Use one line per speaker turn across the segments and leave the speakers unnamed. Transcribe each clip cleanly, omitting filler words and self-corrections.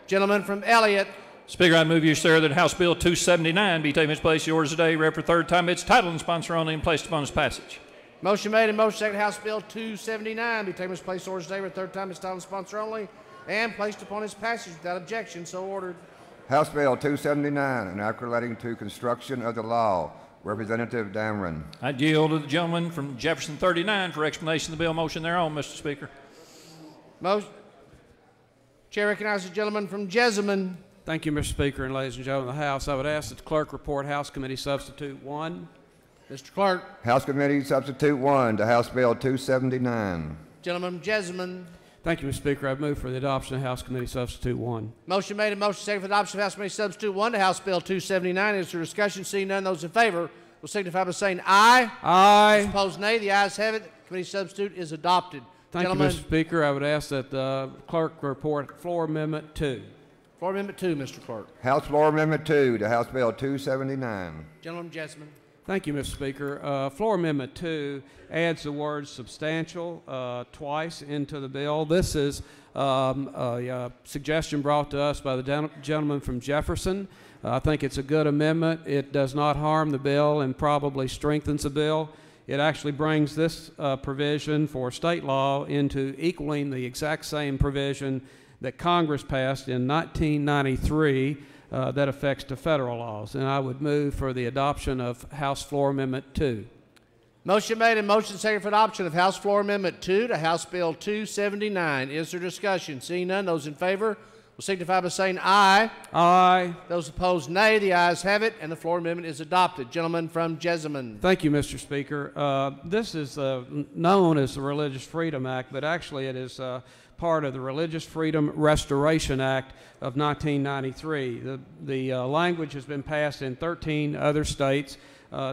Gentleman from Elliott.
Speaker, I move you, sir, that House Bill 279 be taken its place, yours today, read for third time, its title and sponsor only, and placed upon its passage.
Motion made and motion seconded. House Bill 279 be taken its place, yours today, read third time, its title and sponsor only, and placed upon its passage without objection. So ordered.
House Bill 279, an act relating to construction of the law. Representative Dameron.
I yield to the gentleman from Jefferson 39 for explanation of the bill. Motion thereon, Mr. Speaker.
Chair recognizes the gentleman from Jessamine.
Thank you, Mr. Speaker, and ladies and gentlemen of the House. I would ask that the clerk report House Committee Substitute 1.
Mr. Clerk.
House Committee Substitute 1 to House Bill 279.
Gentleman from Jessamine.
Thank you, Mr. Speaker. I move for the adoption of House Committee Substitute 1.
Motion made and motion seconded for the adoption of House Committee Substitute 1 to House Bill 279. Is there discussion? Seeing none, those in favor will signify by saying aye.
Aye.
Those opposed, nay. The ayes have it. Committee Substitute is adopted.
Thank you, Mr. Speaker. I would ask that the clerk report Floor Amendment 2.
Floor Amendment 2, Mr. Clerk.
House Floor Amendment 2 to House Bill 279.
Gentleman from Jessamine.
Thank you, Mr. Speaker. Floor Amendment 2 adds the word substantial twice into the bill. This is a suggestion brought to us by the gentleman from Jefferson. I think it's a good amendment. It does not harm the bill and probably strengthens the bill. It actually brings this provision for state law into equaling the exact same provision that Congress passed in 1993 that affects the federal laws. And I would move for the adoption of House Floor Amendment 2.
Motion made and motion seconded for adoption of House Floor Amendment 2 to House Bill 279. Is there discussion? Seeing none, those in favor will signify by saying aye.
Aye.
Those opposed, nay. The ayes have it, and the floor amendment is adopted. Gentleman from Jessamine.
Thank you, Mr. Speaker. This is known as the Religious Freedom Act, but actually it is part of the Religious Freedom Restoration Act of 1993. The language has been passed in 13 other states.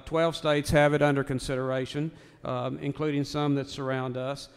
12 states have it under consideration, including some that surround us.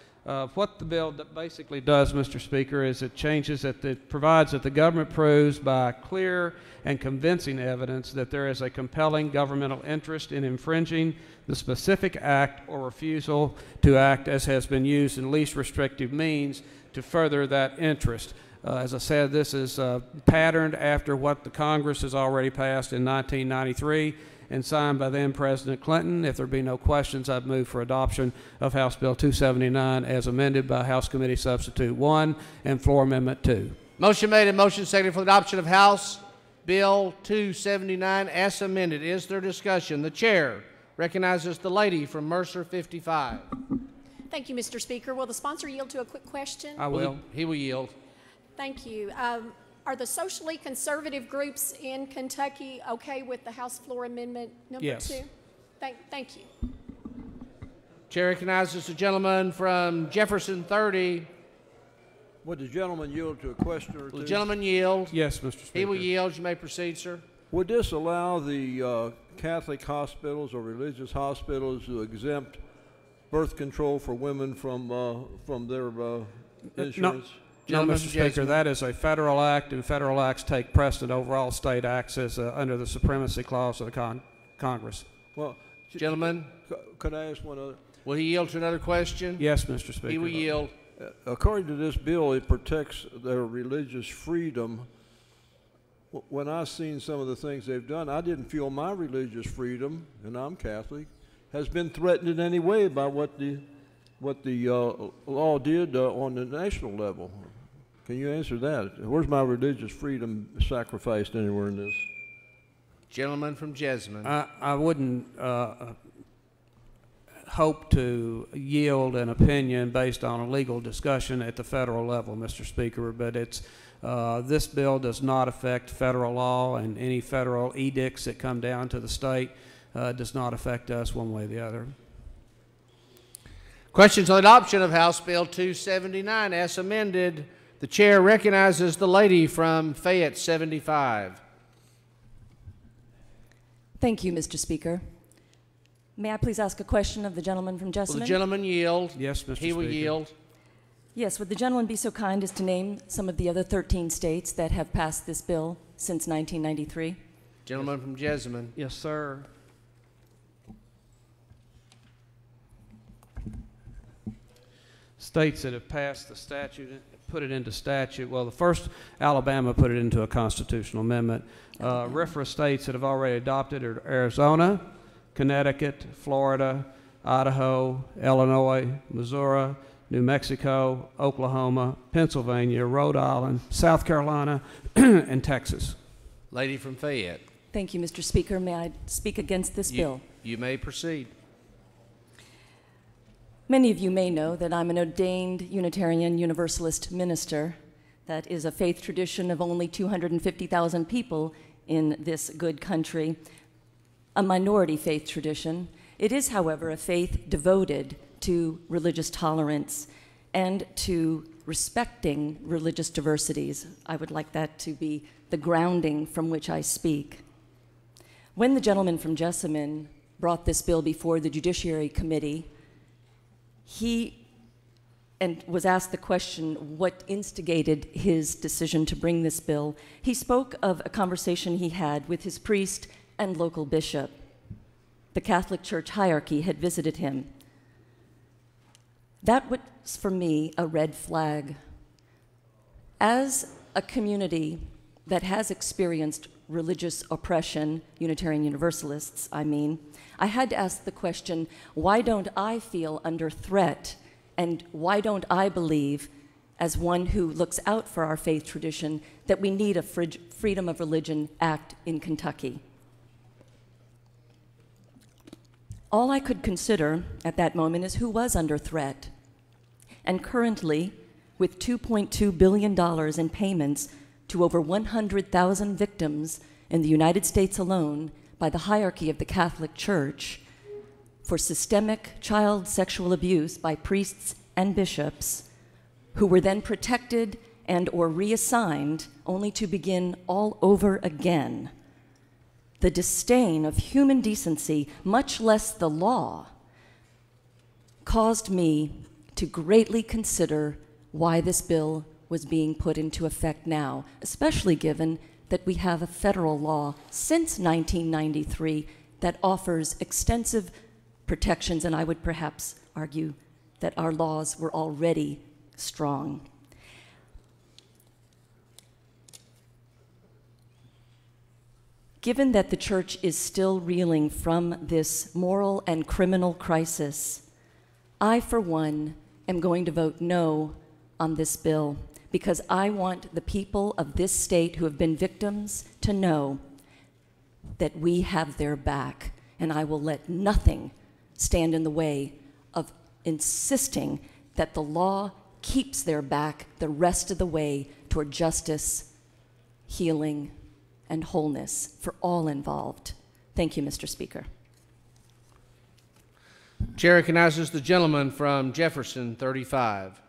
What the bill basically does, Mr. Speaker, is it provides that the government proves by clear and convincing evidence that there is a compelling governmental interest in infringing the specific act or refusal to act as has been used in least restrictive means to further that interest. As I said, this is patterned after what the Congress has already passed in 1993 and signed by then President Clinton. If there be no questions, I'd move for adoption of House Bill 279 as amended by House Committee Substitute 1 and Floor Amendment 2.
Motion made and motion seconded for the adoption of House Bill 279 as amended. Is there discussion? The chair recognizes the lady from Mercer 55.
Thank you, Mr. Speaker. Will the sponsor yield to a quick question?
I will.
He will yield.
Thank you. Are the socially conservative groups in Kentucky okay with the House Floor Amendment number
Yes.
2? Thank you.
Chair recognizes the gentleman from Jefferson 30.
Would the gentleman yield to a question or two?
Will the gentleman yield?
Yes, Mr. Speaker.
He will yield. You may proceed, sir.
Would this allow the Catholic hospitals or religious hospitals to exempt birth control for women from their insurance?
No, Mr. Speaker, that is a federal act, and federal acts take precedent over all state acts as under the supremacy clause of the Congress.
Well,
gentlemen,
could I ask one other?
Will he yield to another question?
Yes, Mr. Speaker.
He will yield.
According to this bill, it protects their religious freedom. When I've seen some of the things they've done, I didn't feel my religious freedom, and I'm Catholic, has been threatened in any way by what the law did on the national level. Can you answer that? Where's my religious freedom sacrificed anywhere in this?
Gentleman from Jessamine.
I wouldn't hope to yield an opinion based on a legal discussion at the federal level, Mr. Speaker, but this bill does not affect federal law, and any federal edicts that come down to the state does not affect us one way or the other.
Questions on adoption of House Bill 279 as amended. The chair recognizes the lady from Fayette 75.
Thank you, Mr. Speaker. May I please ask a question of the gentleman from Jessamine?
Will the gentleman yield?
Yes, Mr. Speaker.
He will yield.
Yes, would the gentleman be so kind as to name some of the other 13 states that have passed this bill since 1993?
Gentleman from Jessamine.
Yes, sir. States that have passed the statute put it into statute. Well, the first, Alabama put it into a constitutional amendment. RFRA states that have already adopted are Arizona, Connecticut, Florida, Idaho, Illinois, Missouri, New Mexico, Oklahoma, Pennsylvania, Rhode Island, South Carolina, and Texas.
Lady from Fayette.
Thank you, Mr. Speaker. May I speak against this bill?
You may proceed.
Many of you may know that I'm an ordained Unitarian Universalist minister. That is a faith tradition of only 250,000 people in this good country, a minority faith tradition. It is, however, a faith devoted to religious tolerance and to respecting religious diversities. I would like that to be the grounding from which I speak. When the gentleman from Jessamine brought this bill before the Judiciary Committee, he was asked the question, what instigated his decision to bring this bill? He spoke of a conversation he had with his priest and local bishop. The Catholic Church hierarchy had visited him. That was, for me, a red flag. As a community that has experienced religious oppression, Unitarian Universalists, I mean, I had to ask the question, why don't I feel under threat, and why don't I believe, as one who looks out for our faith tradition, that we need a Freedom of Religion Act in Kentucky? All I could consider at that moment is who was under threat. And currently, with $2.2 billion in payments to over 100,000 victims in the United States alone by the hierarchy of the Catholic Church for systemic child sexual abuse by priests and bishops, who were then protected and or reassigned only to begin all over again. The disdain of human decency, much less the law, caused me to greatly consider why this bill was being put into effect now, especially given that we have a federal law since 1993 that offers extensive protections, and I would perhaps argue that our laws were already strong. Given that the church is still reeling from this moral and criminal crisis, I, for one, am going to vote no on this bill because I want the people of this state who have been victims to know that we have their back, and I will let nothing stand in the way of insisting that the law keeps their back the rest of the way toward justice, healing, and wholeness for all involved. Thank you, Mr. Speaker.
Chair recognizes the gentleman from Jefferson, 35.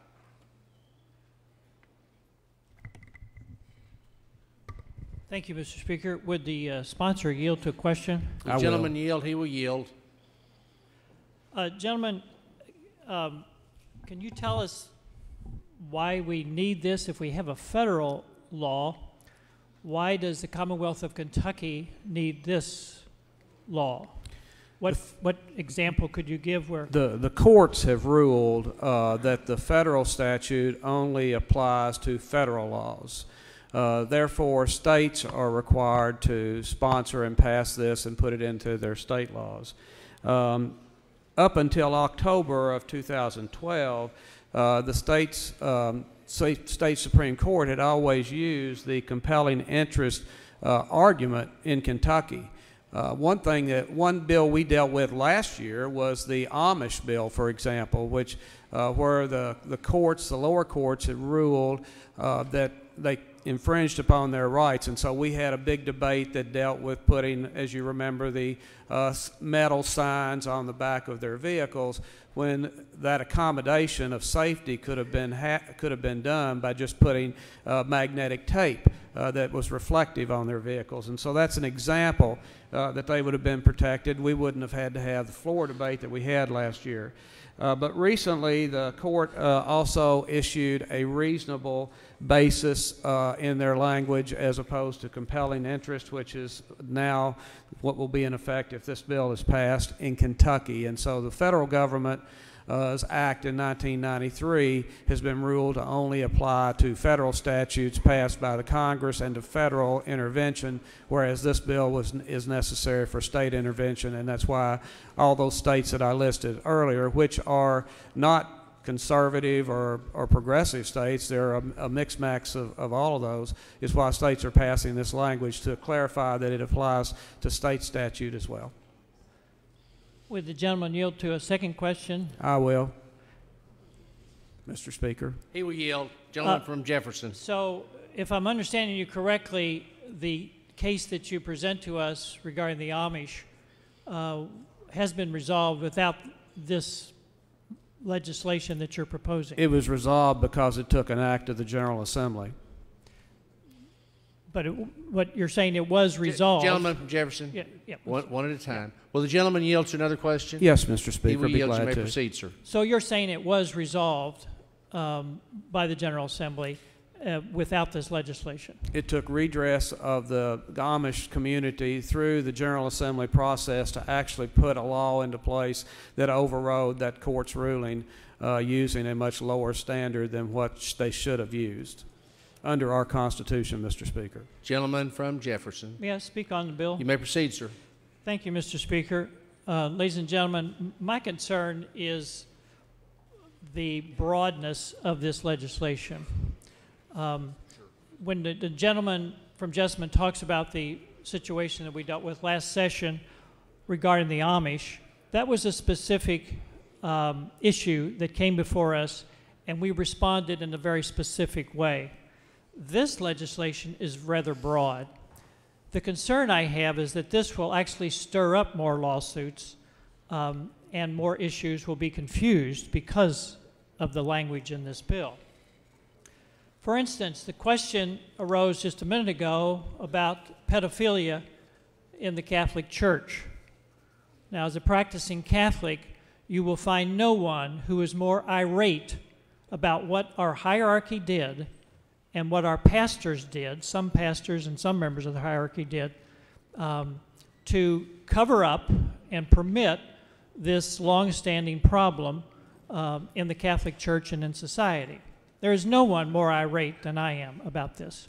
Thank you, Mr. Speaker. Would the sponsor yield to a question?
The gentleman yield, he will yield.
Gentlemen, can you tell us why we need this if we have a federal law? Why does the Commonwealth of Kentucky need this law? What example could you give where?
The courts have ruled that the federal statute only applies to federal laws. Therefore, states are required to sponsor and pass this and put it into their state laws. Up until October of 2012, the state Supreme Court had always used the compelling interest argument in Kentucky. One bill we dealt with last year was the Amish bill, for example, which where the lower courts had ruled that they infringed upon their rights, and so we had a big debate that dealt with putting, as you remember, the metal signs on the back of their vehicles, when that accommodation of safety could have been done by just putting magnetic tape that was reflective on their vehicles. And so that's an example that they would have been protected. We wouldn't have had to have the floor debate that we had last year. But recently, the court also issued a reasonable basis in their language as opposed to compelling interest, which is now what will be in effect if this bill is passed in Kentucky. And so the federal government Act in 1993 has been ruled to only apply to federal statutes passed by the Congress and to federal intervention, whereas this bill is necessary for state intervention, and that's why all those states that I listed earlier, which are not conservative or progressive states, they're a mixed max of all of those, is why states are passing this language to clarify that it applies to state statute as well.
Would the gentleman yield to a second question?
I will, Mr. Speaker.
He will yield. Gentleman from Jefferson.
So, if I'm understanding you correctly, the case that you present to us regarding the Amish has been resolved without this legislation that you're proposing.
It was resolved because it took an act of the General Assembly.
But what you're saying, it was resolved.
Gentleman from Jefferson.
Yeah.
One at a time. Will the gentleman yield to another question?
Yes, Mr. Speaker.
He will yield. You may
to
proceed, sir.
So you're saying it was resolved by the General Assembly without this legislation?
It took redress of the Amish community through the General Assembly process to actually put a law into place that overrode that court's ruling using a much lower standard than what they should have used under our Constitution, Mr. Speaker.
Gentleman from Jefferson.
May I speak on the bill?
You may proceed, sir.
Thank you, Mr. Speaker. Ladies and gentlemen, my concern is the broadness of this legislation. When the gentleman from Jessamine talks about the situation that we dealt with last session regarding the Amish, that was a specific issue that came before us, and we responded in a very specific way. This legislation is rather broad. The concern I have is that this will actually stir up more lawsuits and more issues will be confused because of the language in this bill. For instance, the question arose just a minute ago about pedophilia in the Catholic Church. Now, as a practicing Catholic, you will find no one who is more irate about what our hierarchy did and what our pastors did, some pastors and some members of the hierarchy did, to cover up and permit this long-standing problem in the Catholic Church and in society. There is no one more irate than I am about this.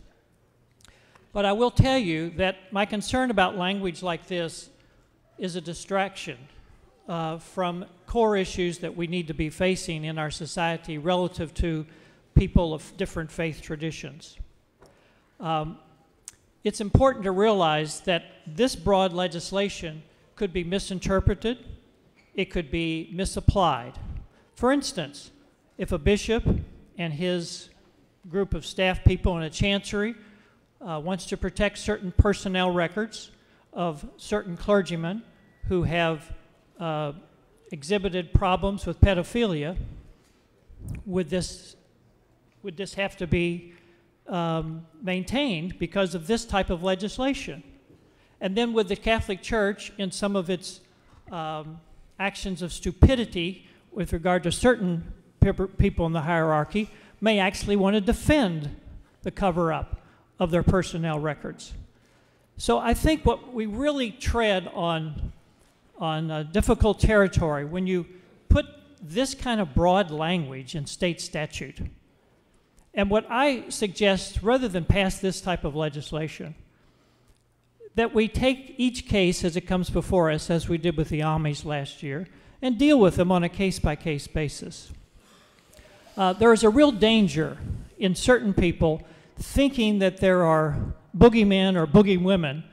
But I will tell you that my concern about language like this is a distraction from core issues that we need to be facing in our society relative to people of different faith traditions. It's important to realize that this broad legislation could be misinterpreted, it could be misapplied. For instance, if a bishop and his group of staff people in a chancery wants to protect certain personnel records of certain clergymen who have exhibited problems with pedophilia, would this have to be maintained because of this type of legislation? And then would the Catholic Church, in some of its actions of stupidity with regard to certain people in the hierarchy, may actually want to defend the cover-up of their personnel records? So I think what we really tread on difficult territory when you put this kind of broad language in state statute. And what I suggest, rather than pass this type of legislation, that we take each case as it comes before us, as we did with the Amish last year, and deal with them on a case-by-case basis. There is a real danger in certain people thinking that there are boogeymen or boogeywomen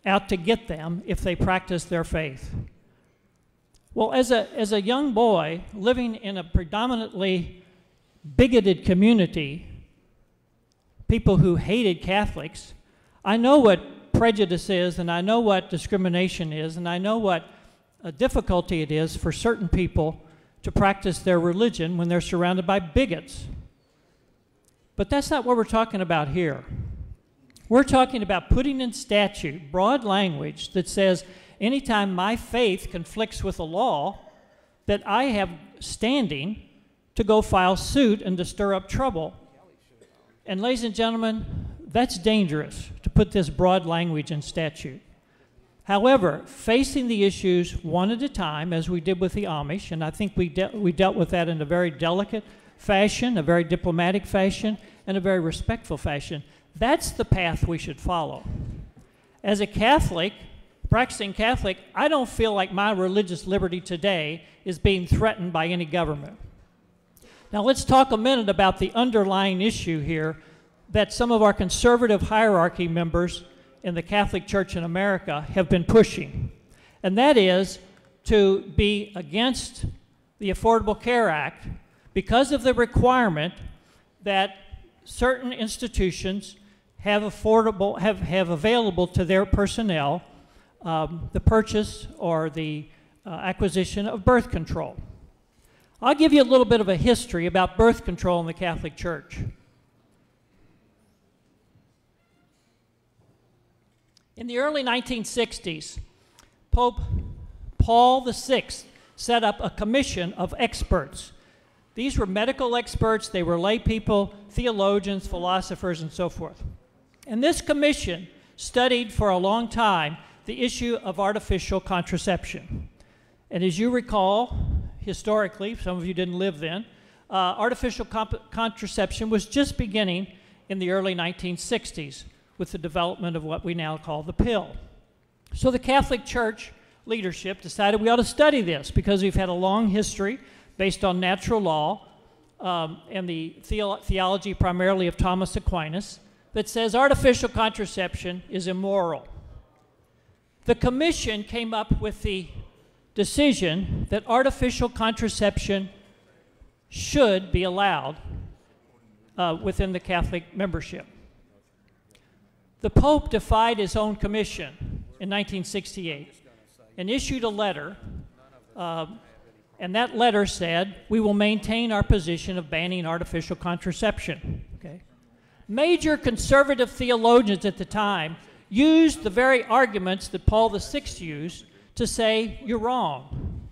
out to get them if they practice their faith. Well, as a young boy living in a predominantly bigoted community, people who hated Catholics, I know what prejudice is, and I know what discrimination is, and I know what a difficulty it is for certain people to practice their religion when they're surrounded by bigots. But that's not what we're talking about here. We're talking about putting in statute broad language that says anytime my faith conflicts with a law, that I have standing to go file suit and to stir up trouble. And ladies and gentlemen, that's dangerous to put this broad language in statute. However, facing the issues one at a time, as we did with the Amish, and I think we dealt with that in a very delicate fashion, a very diplomatic fashion, and a very respectful fashion, that's the path we should follow. As a Catholic, practicing Catholic, I don't feel like my religious liberty today is being threatened by any government. Now let's talk a minute about the underlying issue here that some of our conservative hierarchy members in the Catholic Church in America have been pushing, and that is to be against the Affordable Care Act because of the requirement that certain institutions have available to their personnel the purchase or the acquisition of birth control. I'll give you a little bit of a history about birth control in the Catholic Church. In the early 1960s, Pope Paul VI set up a commission of experts. These were medical experts, they were lay people, theologians, philosophers, and so forth. And this commission studied for a long time the issue of artificial contraception. And as you recall, historically, some of you didn't live then, artificial contraception was just beginning in the early 1960s with the development of what we now call the pill. So the Catholic Church leadership decided we ought to study this because we've had a long history based on natural law and the theology primarily of Thomas Aquinas that says artificial contraception is immoral. The commission came up with the decision that artificial contraception should be allowed within the Catholic membership. The Pope defied his own commission in 1968 and issued a letter, and that letter said, we will maintain our position of banning artificial contraception. Okay? Major conservative theologians at the time used the very arguments that Paul VI used to say, you're wrong.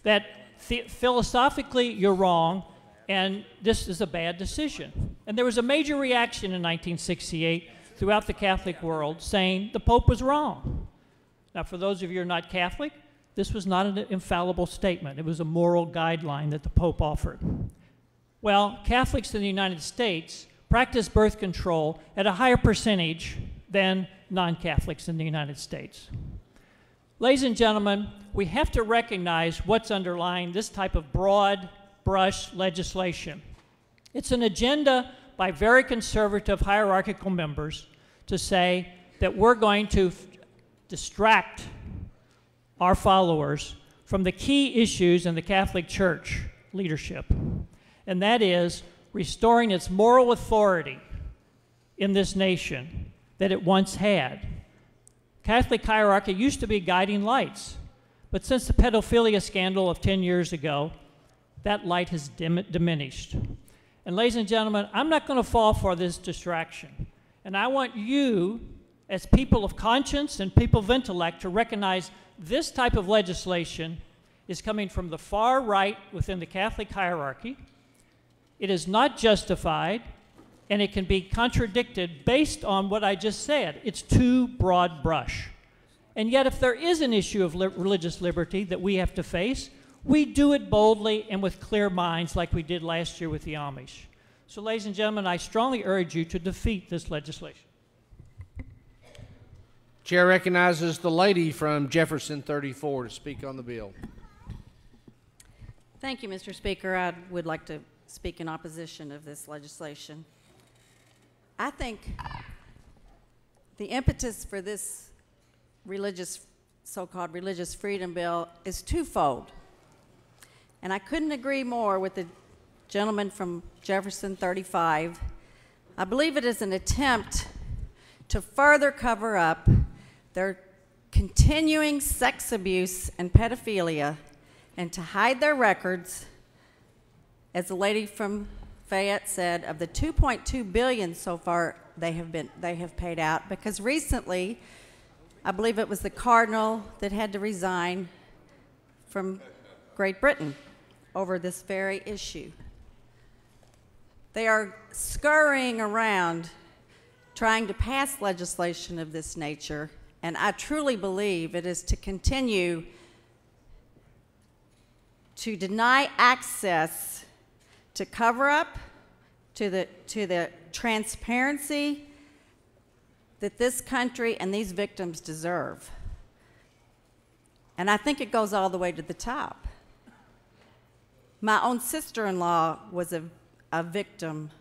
That philosophically, you're wrong, and this is a bad decision. And there was a major reaction in 1968 throughout the Catholic world saying the Pope was wrong. Now, for those of you who are not Catholic, this was not an infallible statement. It was a moral guideline that the Pope offered. Well, Catholics in the United States practice birth control at a higher percentage than non-Catholics in the United States. Ladies and gentlemen, we have to recognize what's underlying this type of broad brush legislation. It's an agenda by very conservative hierarchical members to say that we're going to distract our followers from the key issues in the Catholic Church leadership, and that is restoring its moral authority in this nation that it once had. Catholic hierarchy used to be guiding lights, but since the pedophilia scandal of 10 years ago, that light has diminished. And ladies and gentlemen, I'm not going to fall for this distraction. And I want you, as people of conscience and people of intellect, to recognize this type of legislation is coming from the far right within the Catholic hierarchy. It is not justified, and it can be contradicted based on what I just said. It's too broad brush. And yet, if there is an issue of religious liberty that we have to face, we do it boldly and with clear minds like we did last year with the Amish. So, ladies and gentlemen, I strongly urge you to defeat this legislation.
Chair recognizes the lady from Jefferson 34 to speak on the bill.
Thank you, Mr. Speaker. I would like to speak in opposition of this legislation. I think the impetus for this so-called religious freedom bill is twofold. And I couldn't agree more with the gentleman from Jefferson 35. I believe it is an attempt to further cover up their continuing sex abuse and pedophilia and to hide their records, as the lady from Fayette said, of the $2.2 billion so far they have paid out, because recently, I believe it was the cardinal that had to resign from Great Britain over this very issue. They are scurrying around trying to pass legislation of this nature and I truly believe it is to continue to deny access to cover up, to the transparency that this country and these victims deserve. And I think it goes all the way to the top. My own sister-in-law was a victim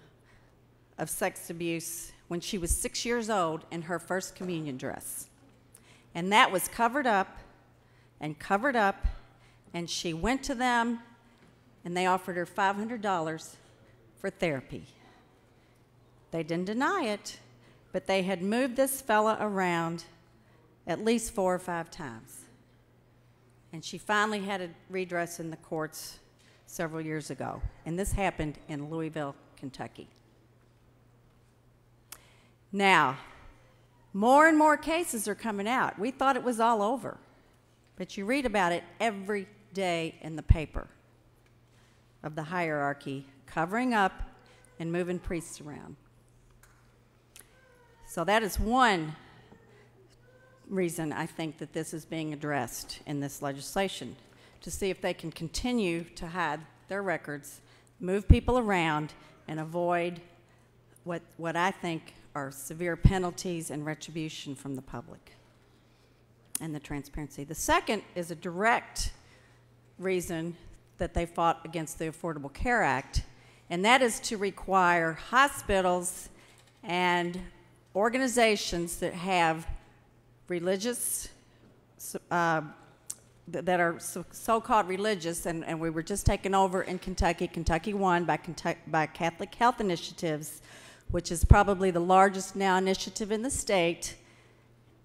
of sex abuse when she was 6 years old in her first communion dress. And that was covered up, and she went to them, and they offered her $500 for therapy. They didn't deny it, but they had moved this fella around at least 4 or 5 times. And she finally had a redress in the courts several years ago. And this happened in Louisville, Kentucky. Now, more and more cases are coming out. We thought it was all over, but you read about it every day in the paper of the hierarchy covering up and moving priests around. So that is one reason I think that this is being addressed in this legislation, to see if they can continue to hide their records, move people around, and avoid what I think are severe penalties and retribution from the public and the transparency. The second is a direct reason that they fought against the Affordable Care Act, and that is to require hospitals and organizations that have religious, that are so-called religious, and we were just taken over in Kentucky. Kentucky won by Catholic Health Initiatives, which is probably the largest now initiative in the state.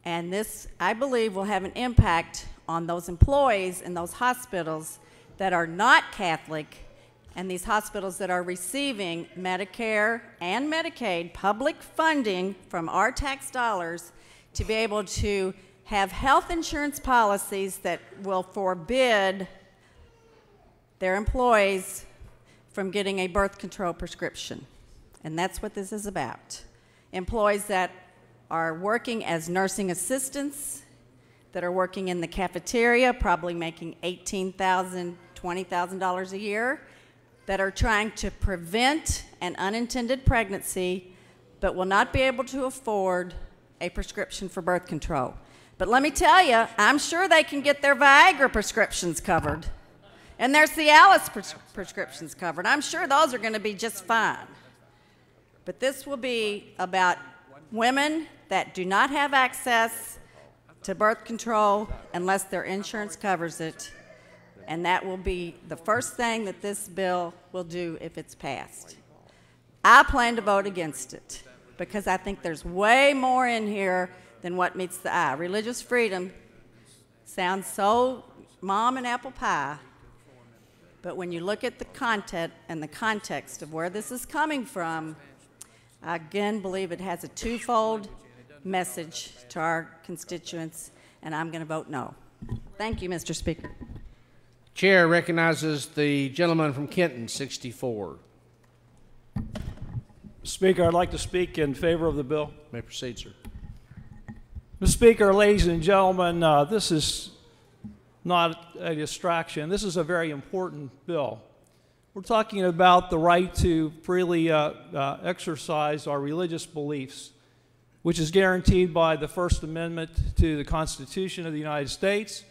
And this, I believe, will have an impact on those employees in those hospitals that are not Catholic, and these hospitals that are receiving Medicare and Medicaid public funding from our tax dollars to be able to have health insurance policies that will forbid their employees from getting a birth control prescription. And that's what this is about. Employees that are working as nursing assistants, that are working in the cafeteria, probably making $18,000, $20,000 a year, that are trying to prevent an unintended pregnancy, but will not be able to afford a prescription for birth control. But let me tell you, I'm sure they can get their Viagra prescriptions covered and their Cialis prescriptions covered. I'm sure those are going to be just fine. But this will be about women that do not have access to birth control unless their insurance covers it. And that will be the first thing that this bill will do if it's passed. I plan to vote against it because I think there's way more in here than what meets the eye. Religious freedom sounds so mom and apple pie, but when you look at the content and the context of where this is coming from, I again believe it has a twofold message to our constituents, and I'm going to vote no. Thank you, Mr. Speaker.
Chair recognizes the gentleman from Kenton, 64.
Speaker, I'd like to speak in favor of the bill.
May proceed, sir.
Mr. Speaker, ladies and gentlemen, this is not a distraction. This is a very important bill. We're talking about the right to freely exercise our religious beliefs, which is guaranteed by the First Amendment to the Constitution of the United States.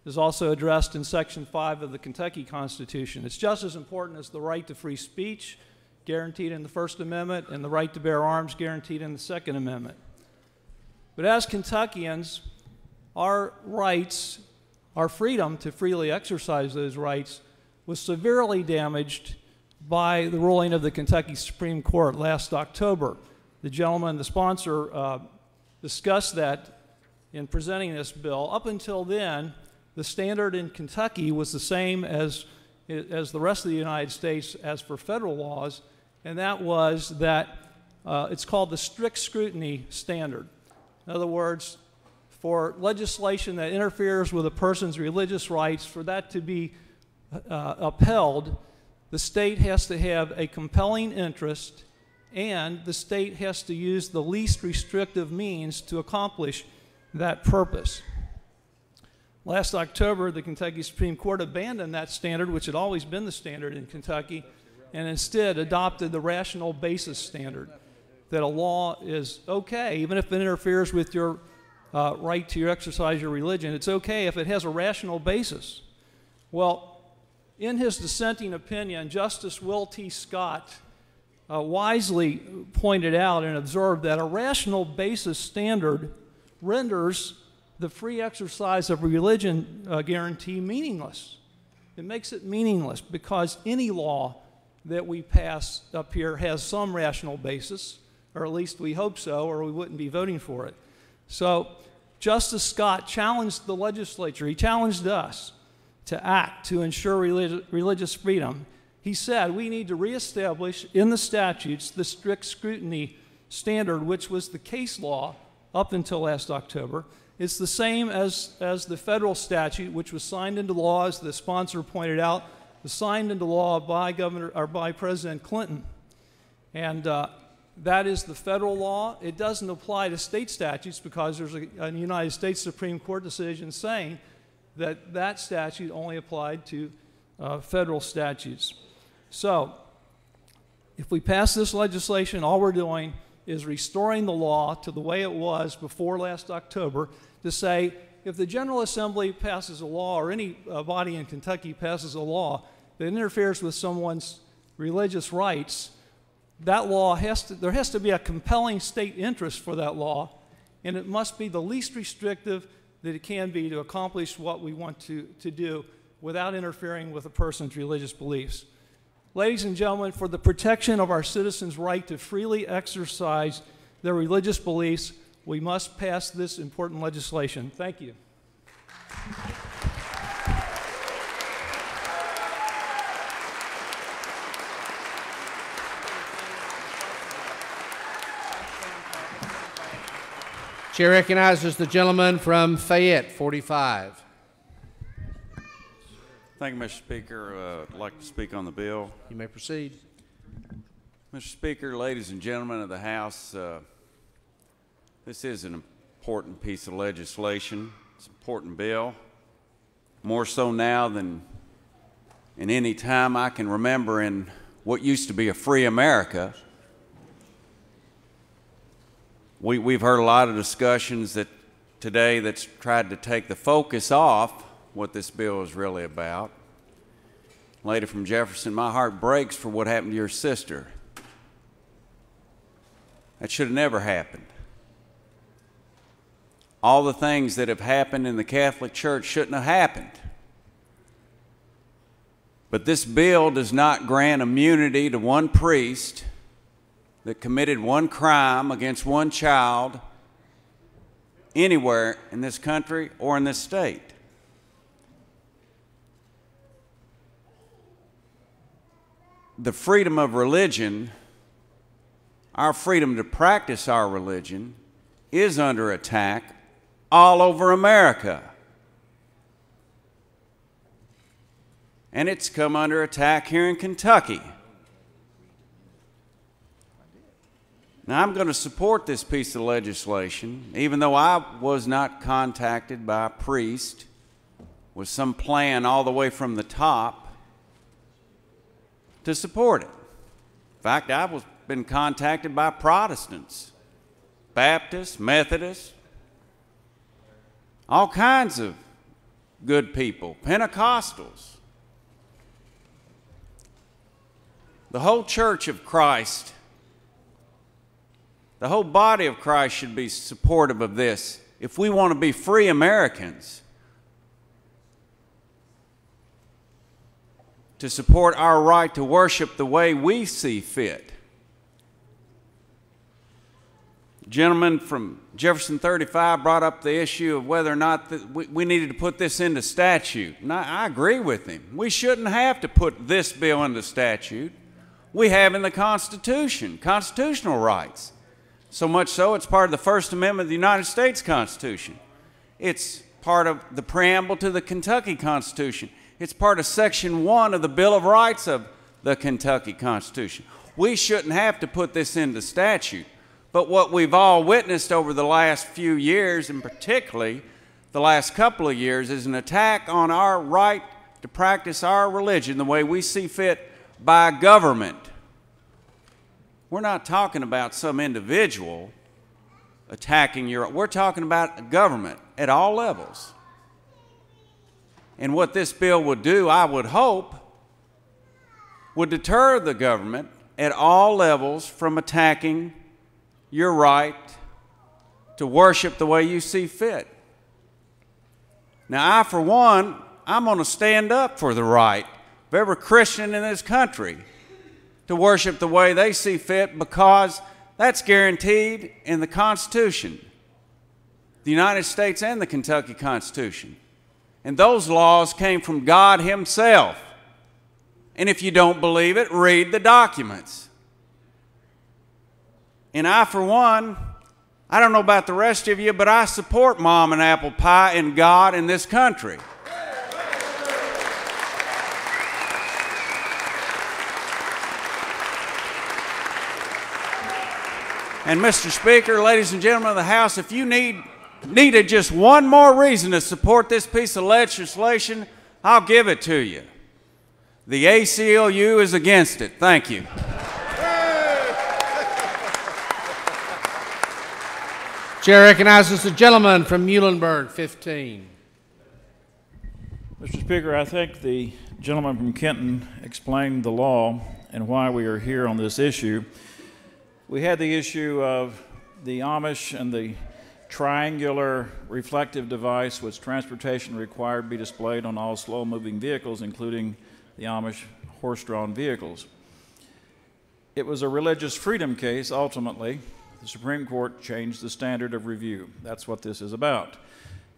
It is also addressed in Section 5 of the Kentucky Constitution. It's just as important as the right to free speech, guaranteed in the First Amendment, and the right to bear arms, guaranteed in the Second Amendment. But as Kentuckians, our rights, our freedom to freely exercise those rights, was severely damaged by the ruling of the Kentucky Supreme Court last October. The gentleman, the sponsor, discussed that in presenting this bill. Up until then, the standard in Kentucky was the same as the rest of the United States as for federal laws, and that was that it's called the strict scrutiny standard. In other words, for legislation that interferes with a person's religious rights, for that to be upheld, the state has to have a compelling interest, and the state has to use the least restrictive means to accomplish that purpose. Last October, the Kentucky Supreme Court abandoned that standard, which had always been the standard in Kentucky, and instead adopted the rational basis standard, that a law is okay, even if it interferes with your right to exercise your religion. It's okay if it has a rational basis. Well, in his dissenting opinion, Justice Will T. Scott wisely pointed out and observed that a rational basis standard renders the free exercise of religion guarantee meaningless. It makes it meaningless because any law that we pass up here has some rational basis, or at least we hope so, or we wouldn't be voting for it. So Justice Scott challenged the legislature, he challenged us to act to ensure religious freedom. He said we need to reestablish in the statutes the strict scrutiny standard, which was the case law up until last October. It's the same as the federal statute, which was signed into law, as the sponsor pointed out, was signed into law by President Clinton. And that is the federal law. It doesn't apply to state statutes because there's a United States Supreme Court decision saying that that statute only applied to federal statutes. So if we pass this legislation, all we're doing is restoring the law to the way it was before last October, to say if the General Assembly passes a law, or any body in Kentucky passes a law that interferes with someone's religious rights, that law there has to be a compelling state interest for that law, and it must be the least restrictive that it can be to accomplish what we want to do without interfering with a person's religious beliefs. Ladies and gentlemen, for the protection of our citizens' right to freely exercise their religious beliefs, we must pass this important legislation. Thank you.
Chair recognizes the gentleman from Fayette, 45.
Thank you, Mr. Speaker. I'd like to speak on the bill.
You may proceed.
Mr. Speaker, ladies and gentlemen of the House, this is an important piece of legislation. It's an important bill, more so now than in any time I can remember in what used to be a free America. We've heard a lot of discussions today that's tried to take the focus off what this bill is really about. Lady from Jefferson, my heart breaks for what happened to your sister. That should have never happened. All the things that have happened in the Catholic Church shouldn't have happened. But this bill does not grant immunity to one priest that committed one crime against one child anywhere in this country or in this state. The freedom of religion, our freedom to practice our religion, is under attack all over America. And it's come under attack here in Kentucky. Now, I'm going to support this piece of legislation, even though I was not contacted by a priest with some plan all the way from the top to support it. In fact, I've been contacted by Protestants, Baptists, Methodists, all kinds of good people, Pentecostals. The whole Church of Christ, the whole body of Christ should be supportive of this if we want to be free Americans, to support our right to worship the way we see fit. The gentleman from Jefferson 35 brought up the issue of whether or not we needed to put this into statute. And I agree with him. We shouldn't have to put this bill into statute. We have in the Constitution constitutional rights. So much so, it's part of the First Amendment of the United States Constitution. It's part of the preamble to the Kentucky Constitution. It's part of Section 1 of the Bill of Rights of the Kentucky Constitution. We shouldn't have to put this into statute, But what we've all witnessed over the last few years, and particularly the last couple of years, is an attack on our right to practice our religion the way we see fit by government. We're not talking about some individual attacking we're talking about government at all levels. And what this bill would do, I would hope, would deter the government at all levels from attacking your right to worship the way you see fit. Now, I, for one, I'm going to stand up for the right of every Christian in this country to worship the way they see fit, because that's guaranteed in the Constitution, the United States and the Kentucky Constitution. And those laws came from God Himself. And if you don't believe it, read the documents. And I, for one, I don't know about the rest of you, but I support mom and apple pie and God in this country. And Mr. Speaker, ladies and gentlemen of the House, if you needed just one more reason to support this piece of legislation, I'll give it to you. The ACLU is against it. Thank you.
Chair recognizes the gentleman from Muhlenberg, 15.
Mr. Speaker, I think the gentleman from Kenton explained the law and why we are here on this issue. We had the issue of the Amish and the triangular reflective device which transportation required be displayed on all slow-moving vehicles, including the Amish horse-drawn vehicles. It was a religious freedom case, ultimately. The Supreme Court changed the standard of review. That's what this is about.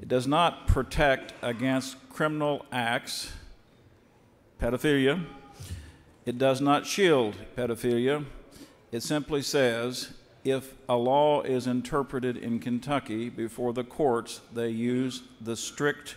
It does not protect against criminal acts, pedophilia. It does not shield pedophilia. It simply says if a law is interpreted in Kentucky before the courts, they use the strict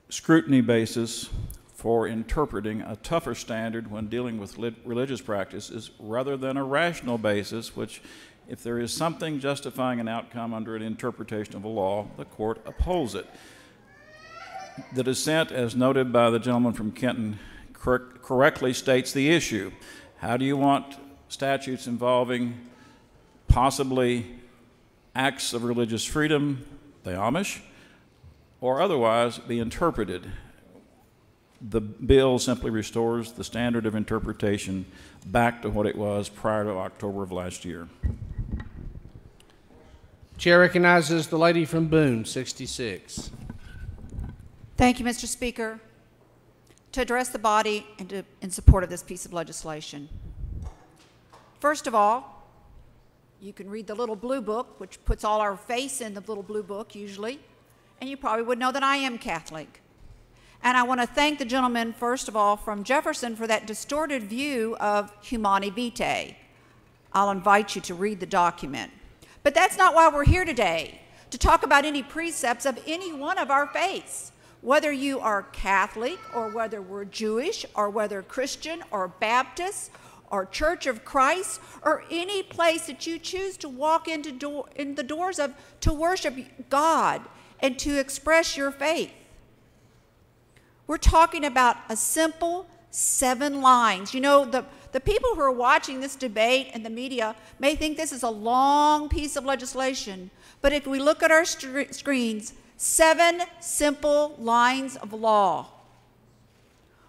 scrutiny basis for interpreting a tougher standard when dealing with religious practices rather than a rational basis, which if there is something justifying an outcome under an interpretation of a law, the court upholds it. The dissent, as noted by the gentleman from Kenton, correctly states the issue. How do you want statutes involving possibly acts of religious freedom, the Amish, or otherwise be interpreted? The bill simply restores the standard of interpretation back to what it was prior to October of last year.
Chair recognizes the lady from Boone, 66.
Thank you, Mr. Speaker. To address the body and in support of this piece of legislation. First of all, you can read the little blue book, which puts all our face in the little blue book usually, and you probably would know that I am Catholic. And I want to thank the gentleman, first of all, from Jefferson for that distorted view of Humani Vitae. I'll invite you to read the document. But that's not why we're here today, to talk about any precepts of any one of our faiths, whether you are Catholic or whether we're Jewish or whether Christian or Baptist or Church of Christ or any place that you choose to walk in the doors of to worship God and to express your faith. We're talking about a simple 7 lines. You know, the people who are watching this debate and the media may think this is a long piece of legislation, but if we look at our screens, 7 simple lines of law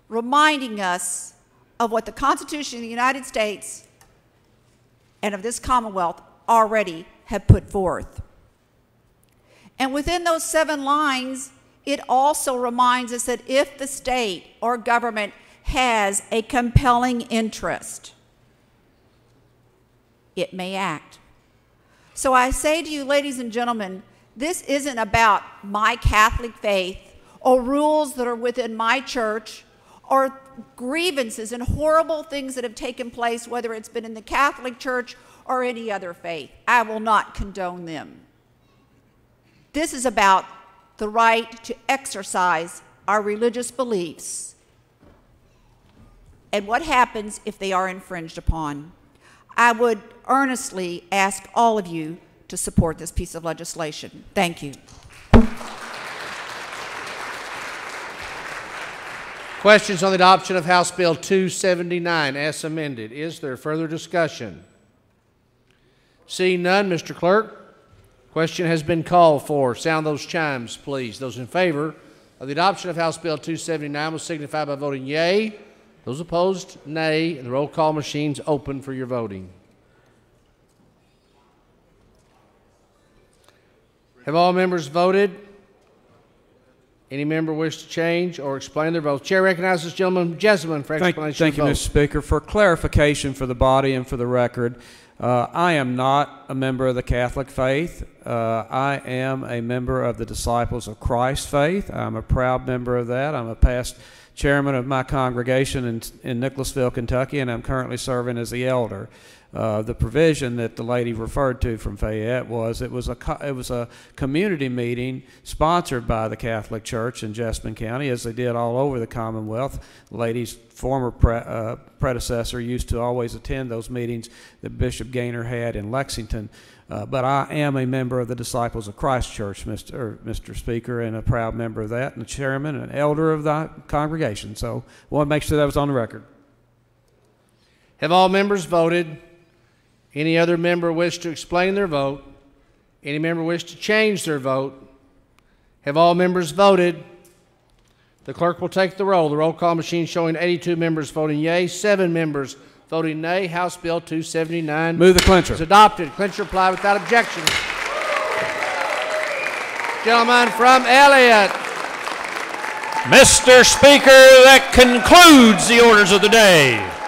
reminding us of what the Constitution of the United States and of this Commonwealth already have put forth. And within those 7 lines, it also reminds us that if the state or government has a compelling interest, it may act. So I say to you, ladies and gentlemen, this isn't about my Catholic faith or rules that are within my church or grievances and horrible things that have taken place, whether it's been in the Catholic Church or any other faith. I will not condone them. This is about the right to exercise our religious beliefs and what happens if they are infringed upon. I would earnestly ask all of you to support this piece of legislation. Thank you.
Questions on the adoption of House Bill 279 as amended. Is there further discussion? Seeing none, Mr. Clerk, question has been called for. Sound those chimes, please. Those in favor of the adoption of House Bill 279 will signify by voting yea. Those opposed, nay. And the roll call machine's open for your voting. Have all members voted? Any member wish to change or explain their vote? Chair recognizes Gentleman Jessamine for explanation
Thank you,
of vote.
Mr. Speaker. For clarification for the body and for the record, I am not a member of the Catholic faith. I am a member of the Disciples of Christ faith. I'm a proud member of that. I'm a past chairman of my congregation in Nicholasville, Kentucky, and I'm currently serving as the elder. The provision that the lady referred to from Fayette was it was a community meeting sponsored by the Catholic Church in Jessamine County, as they did all over the Commonwealth. The lady's former predecessor used to always attend those meetings that Bishop Gaynor had in Lexington. But I am a member of the Disciples of Christ Church, Mr. Speaker, and a proud member of that, and chairman and elder of the congregation. So I want to make sure that was on the record.
Have all members voted? Any other member wish to explain their vote? Any member wish to change their vote? Have all members voted? The clerk will take the roll. The roll call machine showing 82 members voting yea, 7 members voting nay. House Bill 279
Move the clincher.
is adopted. Clincher apply without objection. Gentleman from Elliott.
Mr. Speaker, that concludes the orders of the day.